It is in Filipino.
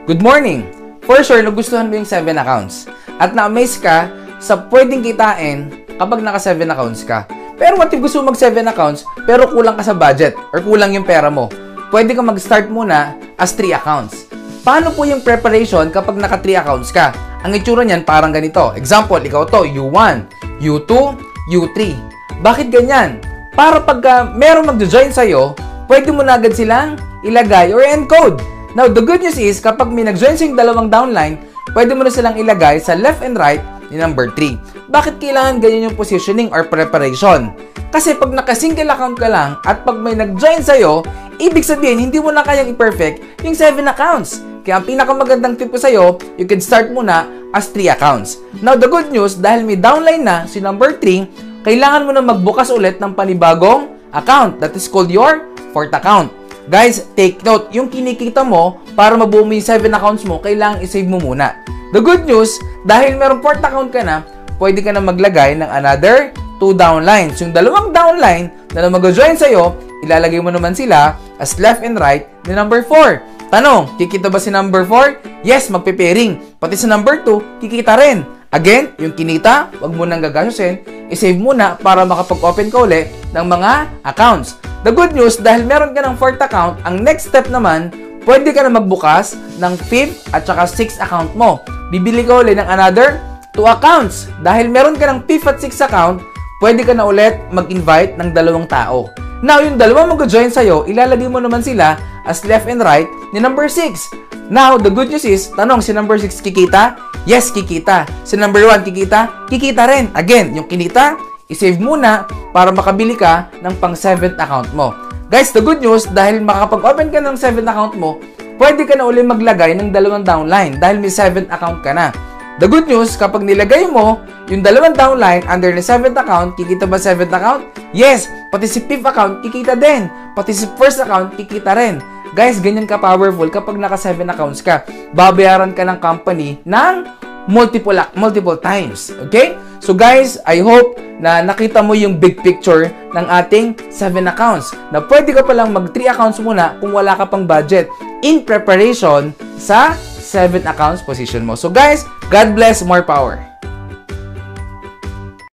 Good morning! For sure, nagustuhan mo yung 7 accounts. At na-amaze ka sa pwedeng kitain kapag naka 7 accounts ka. Pero what if gusto mo mag 7 accounts pero kulang ka sa budget or kulang yung pera mo? Pwede ka mag-start muna as 3 accounts. Paano po yung preparation kapag naka 3 accounts ka? Ang itsura niyan parang ganito. Example, ikaw to, U1, U2, U3. Bakit ganyan? Para pagka merong mag-join sa'yo, pwede mo na agad silang ilagay or encode. Now, the good news is, kapag may nag-join sa yung dalawang downline, pwede mo na silang ilagay sa left and right ni number 3. Bakit kailangan ganyan yung positioning or preparation? Kasi pag naka-single account ka lang at pag may nag-join sa'yo, ibig sabihin, hindi mo na kayang i-perfect yung 7 accounts. Kaya ang pinakamagandang tip ko sa'yo, you can start muna as 3 accounts. Now, the good news, dahil may downline na si number 3, kailangan mo na magbukas ulit ng panibagong account. That is called your 4th account. Guys, take note, yung kinikita mo para mabuo mo yung 7 accounts mo, kailangan i-save mo muna. The good news, dahil merong 4th account ka na, pwede ka na maglagay ng another 2 downlines. Yung dalawang downline na mag-join sa'yo, ilalagay mo naman sila as left and right ni number 4. Tanong, kikita ba si number 4? Yes, magpe-pairing. Pati sa number 2, kikita rin. Again, yung kinita, wag mo nang gagastusin, i-save muna para makapag-open ka uli ng mga accounts. The good news, dahil meron ka ng 4th account, ang next step naman, pwede ka na magbukas ng 5th at saka 6th account mo. Bibili ka ulit ng another 2 accounts. Dahil meron ka ng 5th at 6th account, pwede ka na ulit mag-invite ng 2 tao. Now, yung dalawa mag-join sa'yo, ilalagay mo naman sila as left and right ni number 6. Now, the good news is, tanong, si number 6 kikita? Yes, kikita. Si number 1 kikita? Kikita rin. Again, yung kinita, i-save muna para makabili ka ng pang 7th account mo. Guys, the good news, dahil makakapag-open ka ng 7th account mo, pwede ka na uli maglagay ng 2 downline dahil may 7th account ka na. The good news, kapag nilagay mo yung 2 downline under the 7th account, kikita ba 7th account? Yes! Pati si 5th account, kikita din. Pati si 1st account, kikita rin. Guys, ganyan ka powerful kapag naka 7 accounts ka. Babayaran ka ng company ng multiple times. Okay? So guys, I hope na nakita mo yung big picture ng ating 7 accounts. Na pwede ka palang mag 3 accounts muna kung wala ka pang budget in preparation sa 7 accounts position mo. So guys, God bless, more power.